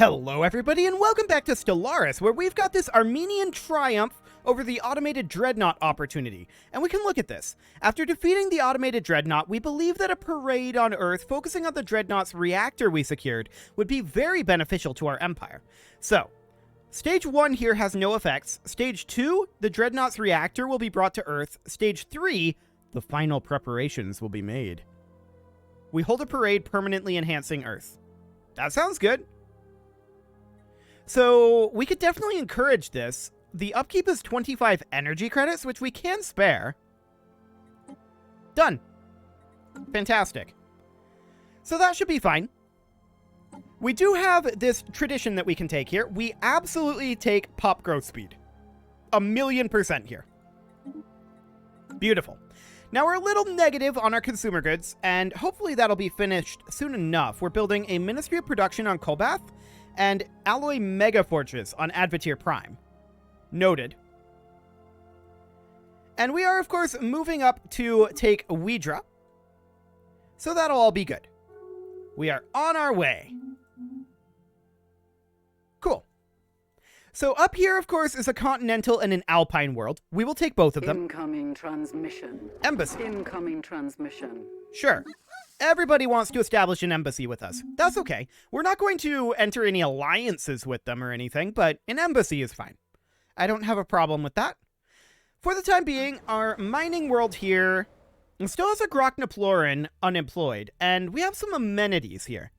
Hello everybody and welcome back to Stellaris, where we've got this Armenian triumph over the automated dreadnought opportunity. And we can look at this. After defeating the automated dreadnought, we believe that a parade on Earth focusing on the dreadnought's reactor we secured would be very beneficial to our empire. So, Stage 1 here has no effects. Stage 2, the dreadnought's reactor will be brought to Earth. Stage 3, the final preparations will be made. We hold a parade permanently enhancing Earth. That sounds good. So, we could definitely encourage this. The upkeep is 25 energy credits, which we can spare. Done. Fantastic. So that should be fine. We do have this tradition that we can take here. We absolutely take pop growth speed. 1,000,000% here. Beautiful. Now we're a little negative on our consumer goods, and hopefully that'll be finished soon enough. We're building a Ministry of Production on Kolbath, and Alloy Mega Fortress on Advatir Prime. Noted. And we are, of course, moving up to take Widra. So that'll all be good. We are on our way. Cool. So up here, of course, is a continental and an alpine world. We will take both of them. Incoming transmission. Embassy. Incoming transmission. Sure. Everybody wants to establish an embassy with us. That's okay. We're not going to enter any alliances with them or anything, but an embassy is fine. I don't have a problem with that. For the time being, our mining world here still has a Groknaploran unemployed, and we have some amenities here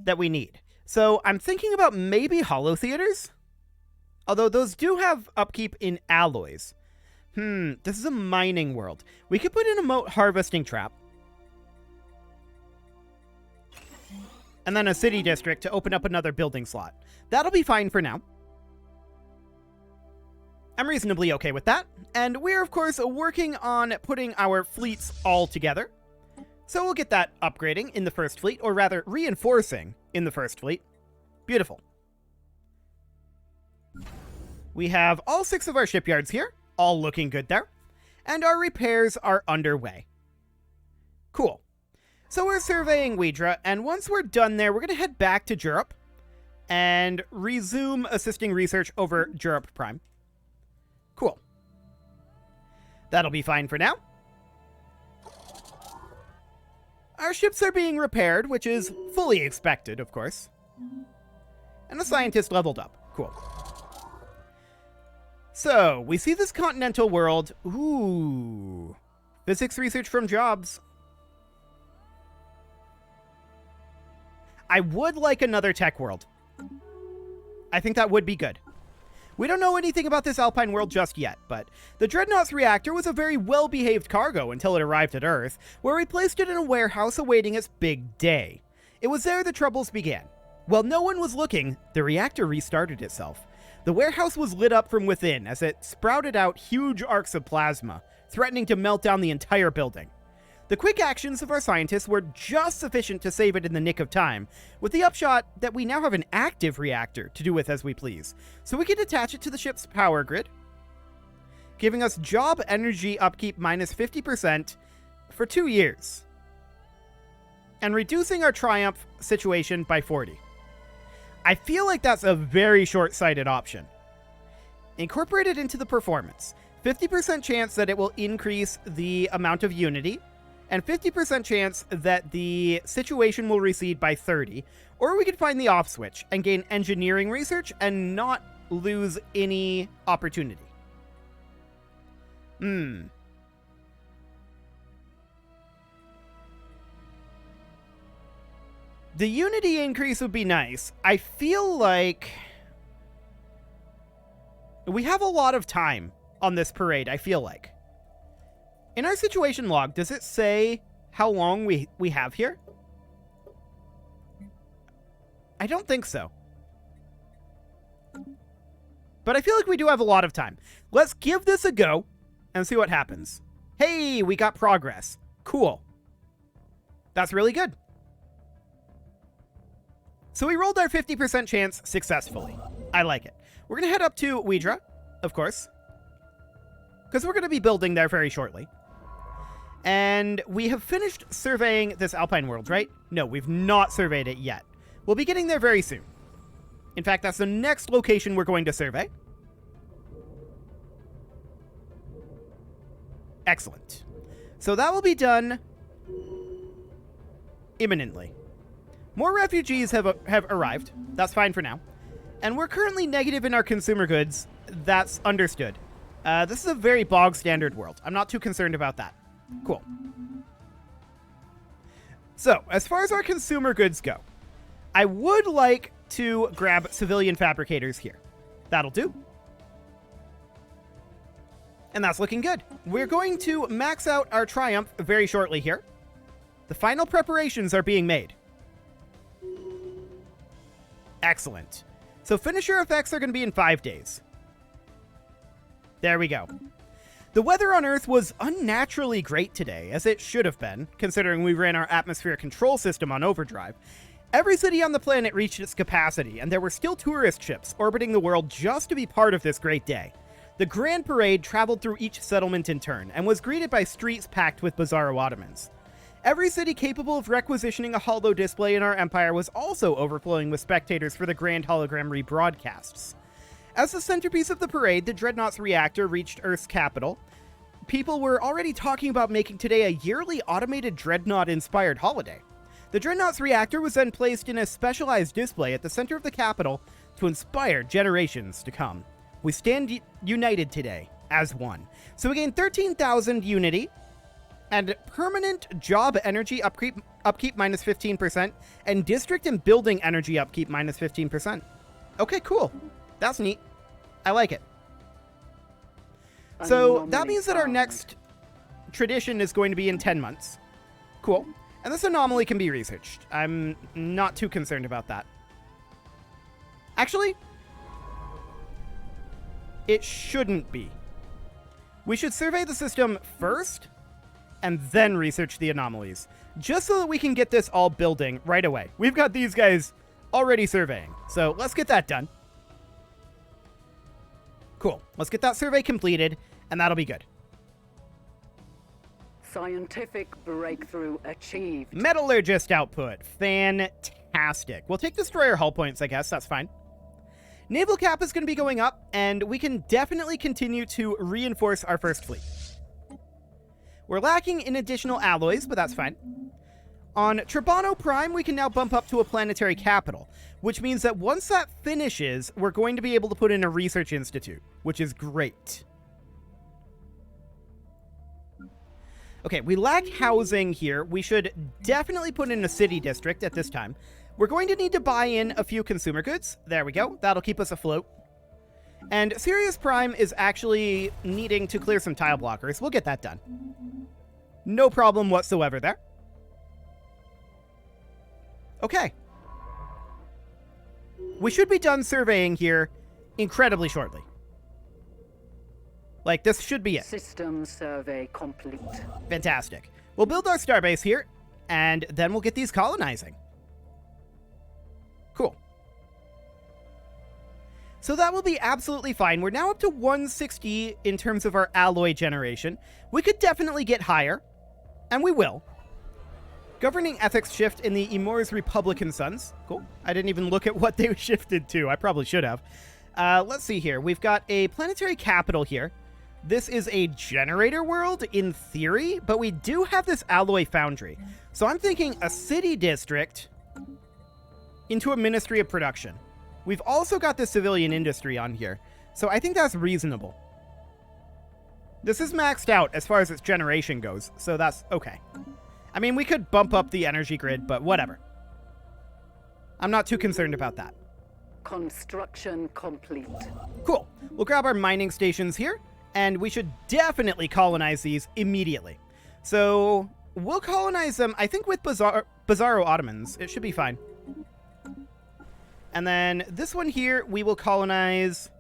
that we need. So I'm thinking about maybe holo theaters, although those do have upkeep in alloys. This is a mining world. We could put in a moat harvesting trap, and then a city district to open up another building slot. That'll be fine for now. I'm reasonably okay with that. And we're, of course, working on putting our fleets all together. So we'll get that upgrading in the first fleet, or rather reinforcing in the first fleet. Beautiful. We have all 6 of our shipyards here, all looking good there. And our repairs are underway. Cool. So we're surveying Widra, and once we're done there, we're going to head back to Europe and resume assisting research over Europe Prime. Cool. That'll be fine for now. Our ships are being repaired, which is fully expected, of course. And the scientist leveled up. Cool. So, we see this continental world. Ooh. Physics research from jobs. I would like another tech world. I think that would be good. We don't know anything about this Alpine world just yet, but the Dreadnought's reactor was a very well-behaved cargo until it arrived at Earth, where we placed it in a warehouse awaiting its big day. It was there the troubles began. While no one was looking, the reactor restarted itself. The warehouse was lit up from within as it sprouted out huge arcs of plasma, threatening to melt down the entire building. The quick actions of our scientists were just sufficient to save it in the nick of time, with the upshot that we now have an active reactor to do with as we please, so we can attach it to the ship's power grid, giving us job energy upkeep minus 50% for 2 years, and reducing our triumph situation by 40. I feel like that's a very short-sighted option. Incorporated into the performance, 50% chance that it will increase the amount of unity, and 50% chance that the situation will recede by 30, or we could find the off switch and gain engineering research and not lose any opportunity. The unity increase would be nice. I feel like we have a lot of time on this parade, I feel like. In our situation log, does it say how long we have here? I don't think so. But I feel like we do have a lot of time. Let's give this a go and see what happens. Hey, we got progress. Cool. That's really good. So we rolled our 50% chance successfully. I like it. We're going to head up to Widra, of course, because we're going to be building there very shortly. And we have finished surveying this Alpine world, right? No, we've not surveyed it yet. We'll be getting there very soon. In fact, that's the next location we're going to survey. Excellent. So that will be done imminently. More refugees have arrived. That's fine for now. And we're currently negative in our consumer goods. That's understood. This is a very bog standard world. I'm not too concerned about that. Cool. So, as far as our consumer goods go, I would like to grab civilian fabricators here. That'll do. And that's looking good. We're going to max out our Triumph very shortly here. The final preparations are being made. Excellent. So finisher effects are going to be in 5 days. There we go. The weather on Earth was unnaturally great today, as it should have been, considering we ran our atmospheric control system on overdrive. Every city on the planet reached its capacity, and there were still tourist ships orbiting the world just to be part of this great day. The Grand Parade traveled through each settlement in turn, and was greeted by streets packed with bizarro Ottomans. Every city capable of requisitioning a holo display in our empire was also overflowing with spectators for the grand hologram rebroadcasts. As the centerpiece of the parade, the Dreadnought's reactor reached Earth's capital. People were already talking about making today a yearly automated Dreadnought-inspired holiday. The Dreadnought's reactor was then placed in a specialized display at the center of the capital to inspire generations to come. We stand united today, as one. So we gain 13,000 unity, and permanent job energy upkeep minus 15%, and district and building energy upkeep minus 15%. Okay, cool. That's neat. I like it. So that means that our next tradition is going to be in 10 months. Cool. And this anomaly can be researched. I'm not too concerned about that. Actually, it shouldn't be. We should survey the system first, and then research the anomalies, just so that we can get this all building right away. We've got these guys already surveying, so let's get that done. Cool. Let's get that survey completed, and that'll be good. Scientific breakthrough achieved. Metallurgist output. Fantastic. We'll take destroyer hull points, I guess. That's fine. Naval cap is going to be going up, and we can definitely continue to reinforce our first fleet. We're lacking in additional alloys, but that's fine. On Tribano Prime, we can now bump up to a planetary capital, which means that once that finishes, we're going to be able to put in a research institute, which is great. Okay, we lack housing here. We should definitely put in a city district at this time. We're going to need to buy in a few consumer goods. There we go. That'll keep us afloat. And Sirius Prime is actually needing to clear some tile blockers. We'll get that done. No problem whatsoever there. Okay. We should be done surveying here incredibly shortly. Like, this should be it. System survey complete. Fantastic. We'll build our starbase here, and then we'll get these colonizing. Cool. So that will be absolutely fine. We're now up to 160 in terms of our alloy generation. We could definitely get higher, and we will. Governing ethics shift in the Emor's Republican Sons. Cool. I didn't even look at what they shifted to. I probably should have. Let's see here. We've got a planetary capital here. This is a generator world in theory, but we do have this alloy foundry. So I'm thinking a city district into a ministry of production. We've also got the civilian industry on here, so I think that's reasonable. This is maxed out as far as its generation goes, so that's okay. I mean, we could bump up the energy grid, but whatever. I'm not too concerned about that. Construction complete. Cool. We'll grab our mining stations here, and we should definitely colonize these immediately. So we'll colonize them, I think, with Bizarro Ottomans. It should be fine. And then this one here, we will colonize...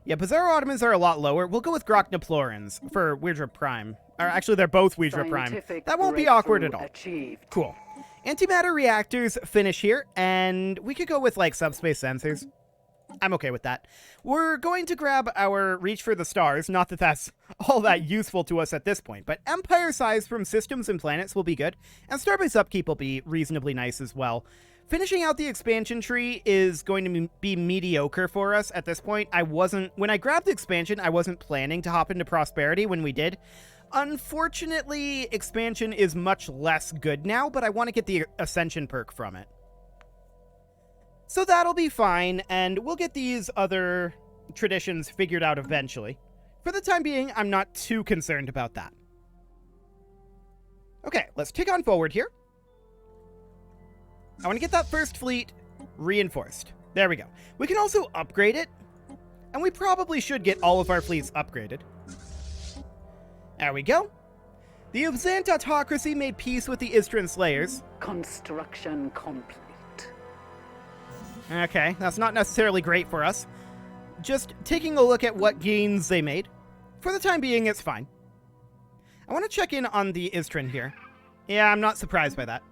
Yeah, Bizarro Ottomans are a lot lower. We'll go with Groknaplorans for Weirdra Prime. Or actually, they're both Weirdra Prime. That won't be awkward at all. Achieved. Cool. Antimatter reactors finish here, and we could go with, like, subspace sensors. I'm okay with that. We're going to grab our Reach for the Stars. Not that that's all that useful to us at this point, but Empire size from systems and planets will be good, and Starbase upkeep will be reasonably nice as well. Finishing out the expansion tree is going to be mediocre for us at this point. When I grabbed the expansion, I wasn't planning to hop into prosperity when we did. Unfortunately, expansion is much less good now, but I want to get the ascension perk from it. So that'll be fine, and we'll get these other traditions figured out eventually. For the time being, I'm not too concerned about that. Okay, let's tick on forward here. I want to get that first fleet reinforced. There we go. We can also upgrade it, and we probably should get all of our fleets upgraded. There we go. The Ubzant autocracy made peace with the Istran Slayers. Construction complete. Okay, that's not necessarily great for us. Just taking a look at what gains they made. For the time being, it's fine. I want to check in on the Istran here. Yeah, I'm not surprised by that.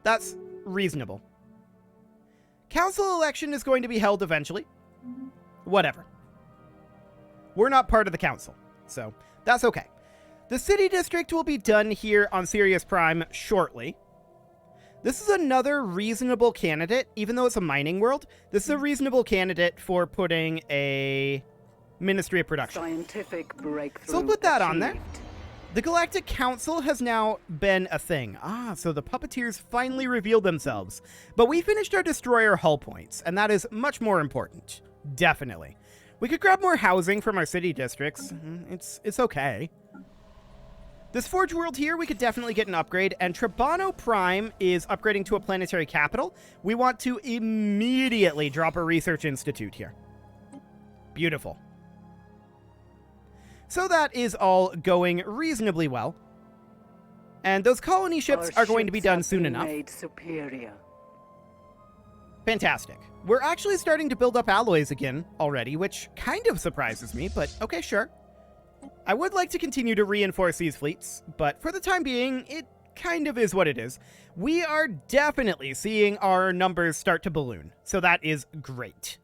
That's reasonable. Council election is going to be held eventually. Whatever. We're not part of the council, so that's okay. The city district will be done here on Sirius Prime shortly. This is another reasonable candidate, even though it's a mining world. This is a reasonable candidate for putting a Ministry of Production. Scientific breakthrough. So we'll put that on there. achieved. The Galactic Council has now been a thing. So the puppeteers finally revealed themselves. But we finished our destroyer hull points, and that is much more important. Definitely. We could grab more housing from our city districts. It's okay. This Forge World here, we could definitely get an upgrade, and Trabano Prime is upgrading to a planetary capital. We want to immediately drop a research institute here. Beautiful. So that is all going reasonably well. And those colony ships Our are going to be ships done have soon been enough. made superior. Fantastic. We're actually starting to build up alloys again already, which kind of surprises me, but okay, sure. I would like to continue to reinforce these fleets, but for the time being, it kind of is what it is. We are definitely seeing our numbers start to balloon, so that is great.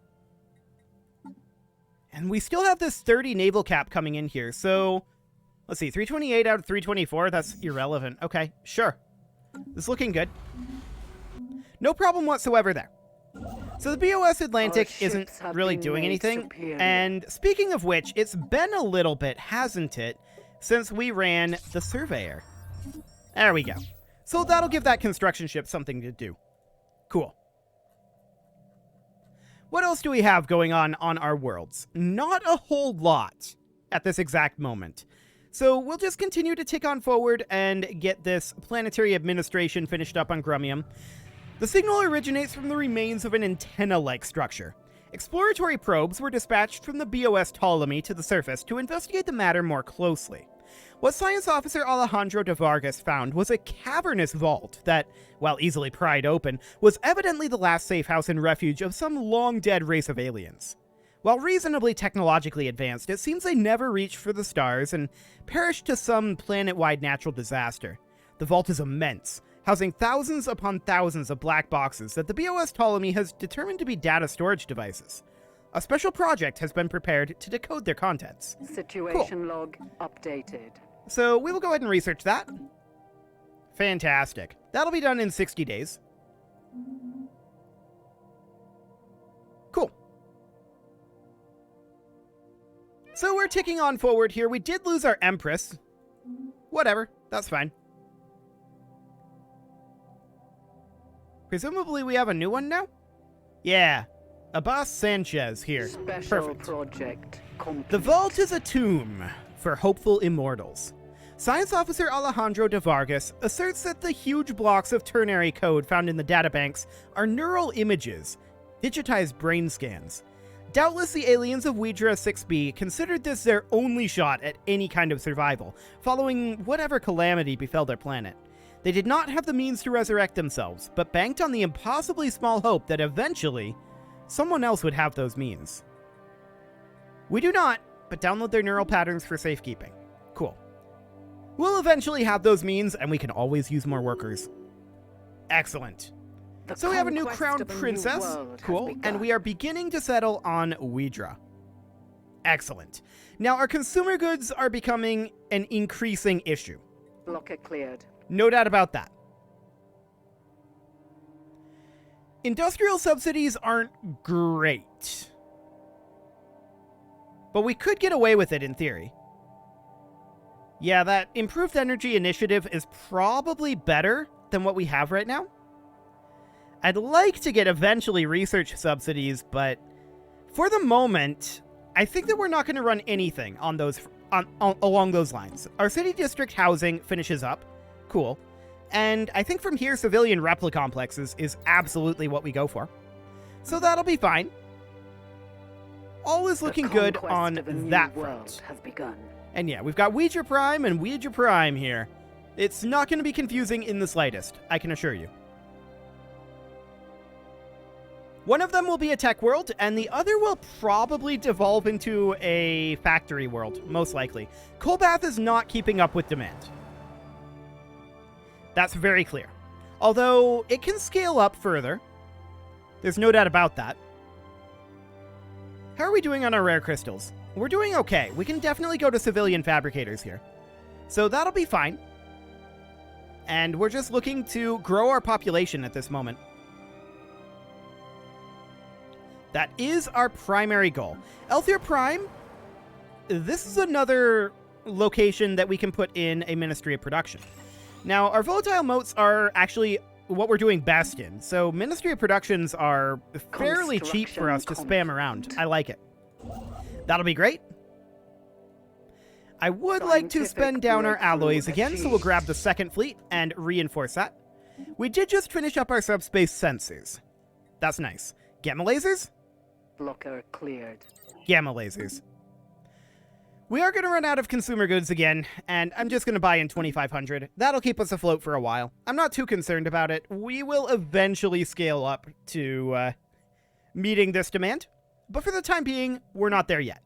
And we still have this 30 naval cap coming in here, so let's see, 328 out of 324, that's irrelevant. Okay, sure. This is looking good. No problem whatsoever there. So the BOS Atlantic isn't really doing anything, and speaking of which, it's been a little bit, hasn't it, since we ran the Surveyor. There we go. So that'll give that construction ship something to do. Cool. What else do we have going on our worlds? Not a whole lot at this exact moment. So we'll just continue to tick on forward and get this planetary administration finished up on Grumium. The signal originates from the remains of an antenna-like structure. Exploratory probes were dispatched from the BOS Ptolemy to the surface to investigate the matter more closely. What Science Officer Alejandro de Vargas found was a cavernous vault that, while easily pried open, was evidently the last safe house and refuge of some long-dead race of aliens. While reasonably technologically advanced, it seems they never reached for the stars and perished to some planet-wide natural disaster. The vault is immense, housing thousands upon thousands of black boxes that the BOS Ptolemy has determined to be data storage devices. A special project has been prepared to decode their contents. Situation log updated. So we will go ahead and research that. Fantastic. That'll be done in 60 days. Cool. So we're ticking on forward here. We did lose our Empress. Whatever. That's fine. Presumably we have a new one now? Yeah. Abbas Sanchez here. Special Perfect. project complete. The vault is a tomb for hopeful immortals. Science Officer Alejandro de Vargas asserts that the huge blocks of ternary code found in the databanks are neural images, digitized brain scans. Doubtless the aliens of Widra 6b considered this their only shot at any kind of survival, following whatever calamity befell their planet. They did not have the means to resurrect themselves, but banked on the impossibly small hope that eventually someone else would have those means. We do not, but download their neural patterns for safekeeping. Cool. We'll eventually have those means, and we can always use more workers. Excellent. The So we have a new conquest crown of a new princess. world has Cool. begun. And we are beginning to settle on Widra. Excellent. Now, our consumer goods are becoming an increasing issue. Blocker cleared. No doubt about that. Industrial subsidies aren't great. But we could get away with it in theory. Yeah, that improved energy initiative is probably better than what we have right now. I'd like to get eventually research subsidies, but for the moment, I think that we're not going to run anything on those along those lines. Our city district housing finishes up. Cool. And I think from here, civilian replica complexes is absolutely what we go for. So that'll be fine. All is looking good on that front. Has begun. And yeah, we've got Ouija Prime and Ouija Prime here. It's not going to be confusing in the slightest, I can assure you. One of them will be a tech world, and the other will probably devolve into a factory world, most likely. Colbath is not keeping up with demand. That's very clear. Although, it can scale up further. There's no doubt about that. How are we doing on our rare crystals? We're doing okay. We can definitely go to civilian fabricators here. So that'll be fine. And we're just looking to grow our population at this moment. That is our primary goal. Elthier Prime, this is another location that we can put in a Ministry of Production. Now, our volatile motes are actually what we're doing best in, so Ministry of Productions are fairly cheap for us to spam around. I like it. That'll be great. I would like to spend down our alloys again, so we'll grab the second fleet and reinforce that. We did just finish up our subspace sensors. That's nice. Gamma lasers? Blocker cleared. Gamma lasers. We are going to run out of consumer goods again, and I'm just going to buy in 2,500. That'll keep us afloat for a while. I'm not too concerned about it. We will eventually scale up to meeting this demand, but for the time being, we're not there yet.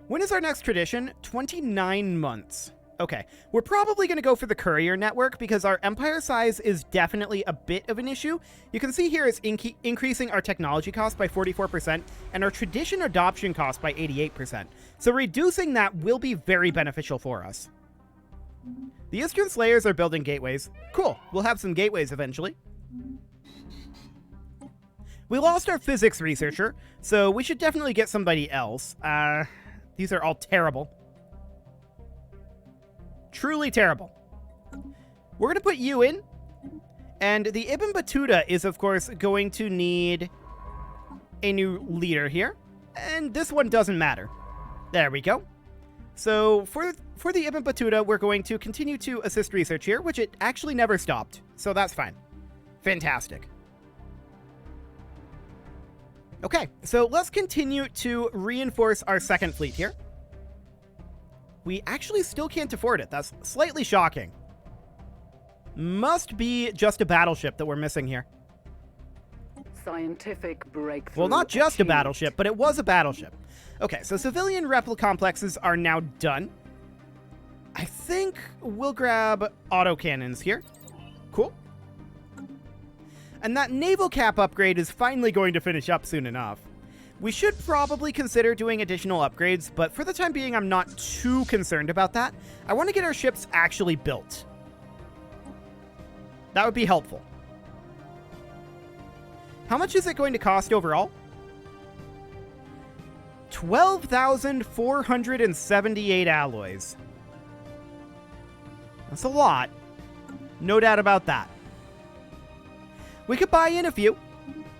When is our next tradition? 29 months. Okay, we're probably going to go for the courier network because our empire size is definitely a bit of an issue. You can see here it's increasing our technology cost by 44% and our tradition adoption cost by 88%. So reducing that will be very beneficial for us. The Eastern Slayers are building gateways. Cool, we'll have some gateways eventually. We lost our physics researcher, so we should definitely get somebody else. These are all terrible. Truly terrible. We're going to put you in. And the Ibn Battuta is, of course, going to need a new leader here. And this one doesn't matter. There we go. So for the Ibn Battuta, we're going to continue to assist research here, which it actually never stopped. So that's fine. Fantastic. Okay, so let's continue to reinforce our second fleet here. We actually still can't afford it. That's slightly shocking. Must be just a battleship that we're missing here. Scientific breakthrough. Well, not just achieved. a battleship, but it was a battleship. Okay, so civilian replica complexes are now done. I think we'll grab autocannons here. Cool. And that naval cap upgrade is finally going to finish up soon enough. We should probably consider doing additional upgrades, but for the time being, I'm not too concerned about that. I want to get our ships actually built. That would be helpful. How much is it going to cost overall? 12,478 alloys. That's a lot. No doubt about that. We could buy in a few.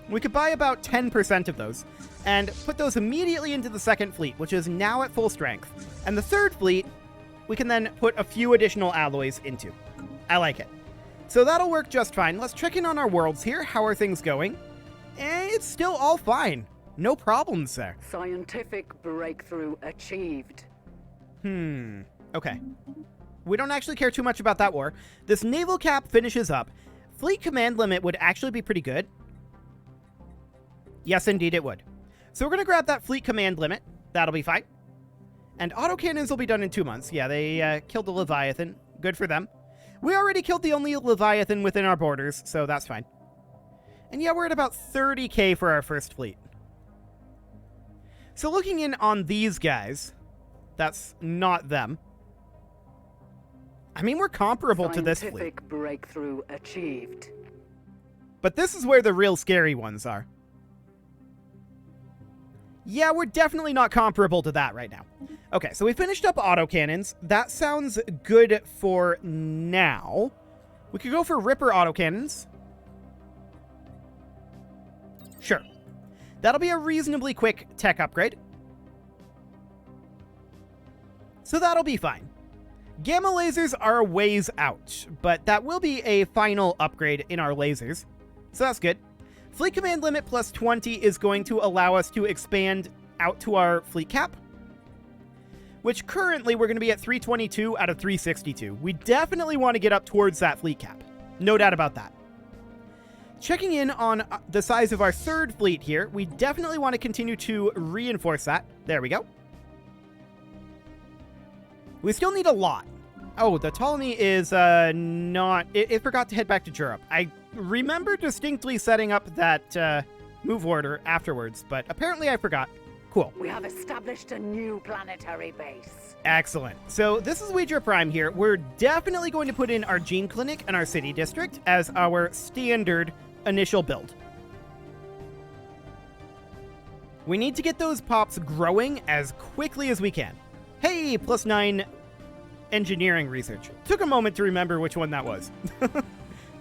We could buy about 10% of those and put those immediately into the second fleet, which is now at full strength. And the third fleet, we can then put a few additional alloys into. I like it. So that'll work just fine. Let's check in on our worlds here. How are things going? It's still all fine. No problems there. Scientific breakthrough achieved. Okay. We don't actually care too much about that war. This naval cap finishes up. Fleet command limit would actually be pretty good. Yes, indeed it would. So we're going to grab that fleet command limit. That'll be fine. And autocannons will be done in 2 months. Yeah, they killed the Leviathan. Good for them. We already killed the only Leviathan within our borders, so that's fine. And yeah, we're at about 30k for our first fleet. So looking in on these guys, that's not them. I mean, we're comparable to this fleet. Scientific breakthrough achieved. But this is where the real scary ones are. Yeah, we're definitely not comparable to that right now. Okay, so we finished up autocannons. That sounds good for now. We could go for Ripper autocannons. Sure. That'll be a reasonably quick tech upgrade. So that'll be fine. Gamma lasers are a ways out, but that will be a final upgrade in our lasers. So that's good. Fleet command limit plus 20 is going to allow us to expand out to our fleet cap, which currently we're going to be at 322 out of 362. We definitely want to get up towards that fleet cap. No doubt about that. Checking in on the size of our third fleet here, we definitely want to continue to reinforce that. There we go. We still need a lot. Oh, the Ptolemy is not... It forgot to head back to Europe. I remember distinctly setting up that move order afterwards, but apparently I forgot. Cool. We have established a new planetary base. Excellent. So this is Ouija Prime here. We're definitely going to put in our gene clinic and our city district as our standard initial build. We need to get those pops growing as quickly as we can. Hey, +9 engineering research. Took a moment to remember which one that was.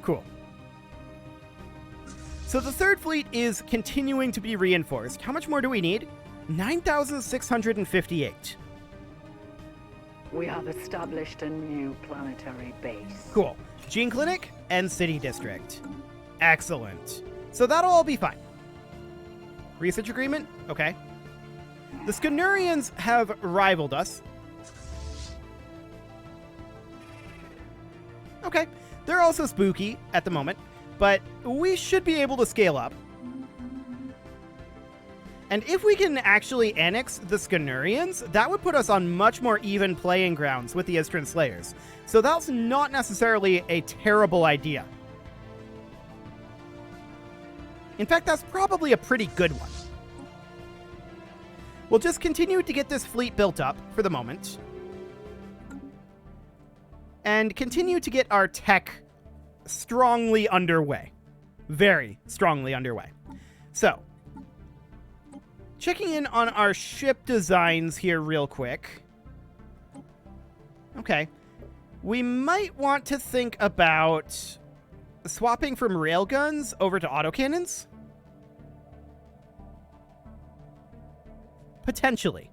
Cool. So the third fleet is continuing to be reinforced. How much more do we need? 9,658. We have established a new planetary base. Cool. Gene Clinic and City District. Excellent. So that'll all be fine. Research agreement? Okay. The Skenurians have rivaled us. Okay. They're also spooky at the moment, but we should be able to scale up. And if we can actually annex the Skenurians, that would put us on much more even playing grounds with the Istran Slayers. So that's not necessarily a terrible idea. In fact, that's probably a pretty good one. We'll just continue to get this fleet built up for the moment. And continue to get our tech strongly underway. Very strongly underway. So, checking in on our ship designs here real quick. Okay. We might want to think about swapping from railguns over to autocannons. Potentially.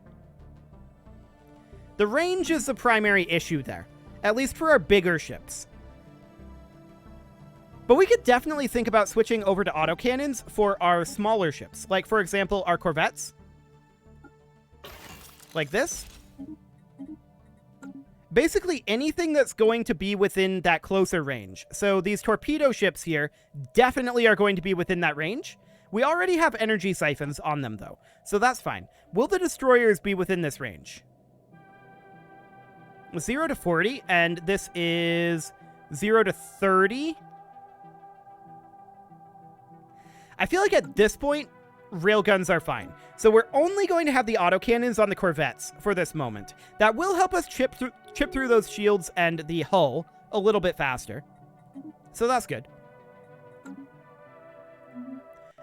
The range is the primary issue there, at least for our bigger ships. But we could definitely think about switching over to autocannons for our smaller ships, like, for example, our corvettes. Like this. Basically anything that's going to be within that closer range. So these torpedo ships here definitely are going to be within that range. We already have energy siphons on them, though, so that's fine. Will the destroyers be within this range? 0 to 40, and this is 0 to 30. I feel like at this point, railguns are fine. So we're only going to have the autocannons on the corvettes for this moment. That will help us chip through those shields and the hull a little bit faster. So that's good.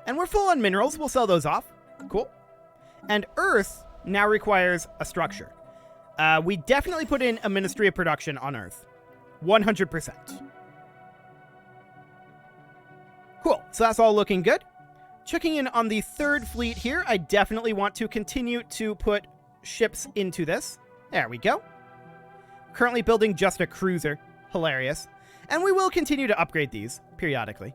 And we're full on minerals. We'll sell those off. Cool. And Earth now requires a structure. We definitely put in a Ministry of Production on Earth. 100%. Cool. So that's all looking good. Checking in on the third fleet here. I definitely want to continue to put ships into this. There we go. Currently building just a cruiser. Hilarious. And we will continue to upgrade these periodically.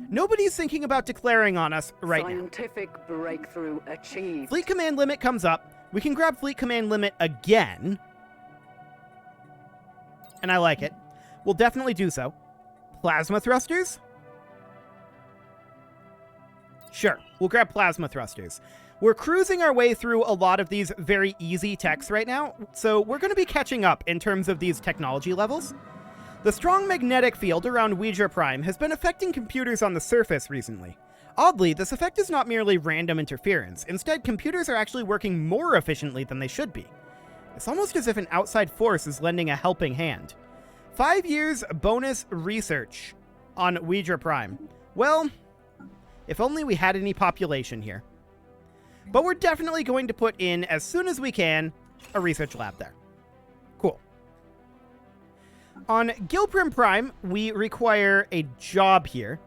Nobody's thinking about declaring on us right now. Scientific breakthrough achieved. Fleet command limit comes up. We can grab fleet command limit again. And I like it. We'll definitely do so. Plasma thrusters? Sure, we'll grab plasma thrusters. We're cruising our way through a lot of these very easy techs right now, so we're going to be catching up in terms of these technology levels. The strong magnetic field around Ouija Prime has been affecting computers on the surface recently. Oddly, this effect is not merely random interference. Instead, computers are actually working more efficiently than they should be. It's almost as if an outside force is lending a helping hand. 5 years bonus research. on Ouija Prime. Well, if only we had any population here. But we're definitely going to put in, as soon as we can, a research lab there. Cool. On Gilprim Prime, we require a job here.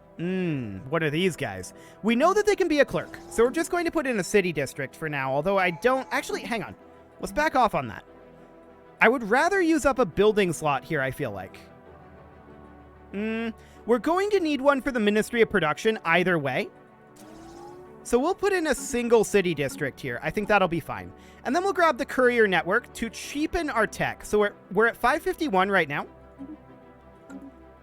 What are these guys? We know that they can be a clerk, so we're just going to put in a city district for now, although I don't... Actually, hang on. Let's back off on that. I would rather use up a building slot here, I feel like. We're going to need one for the Ministry of Production either way. So we'll put in a single city district here. I think that'll be fine. And then we'll grab the courier network to cheapen our tech. So we're at 551 right now.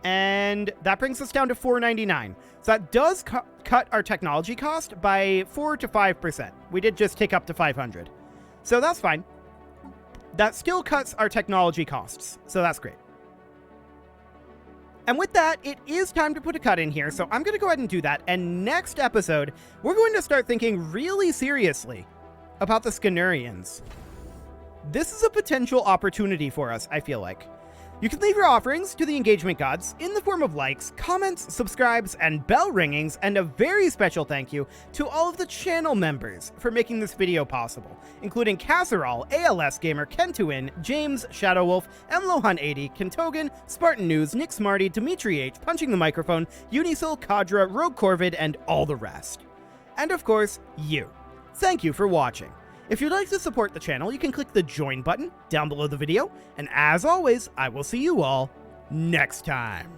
And that brings us down to 499. So that does cut our technology cost by 4 to 5%. We did just tick up to 500. So that's fine. That still cuts our technology costs. So that's great. And with that, it is time to put a cut in here. So I'm going to go ahead and do that. And next episode, we're going to start thinking really seriously about the Scanurians. This is a potential opportunity for us, I feel like. You can leave your offerings to the engagement gods in the form of likes, comments, subscribes, and bell ringings, and a very special thank you to all of the channel members for making this video possible, including Casserole, ALS Gamer, Kentuin, James, Shadowwolf, Mlohan80, Kentogan, Spartan News, Nick Smarty, Dimitri H, Punching the Microphone, Unisil, Kadra, Rogue Corvid, and all the rest. And of course, you. Thank you for watching. If you'd like to support the channel, you can click the join button down below the video, and as always, I will see you all next time.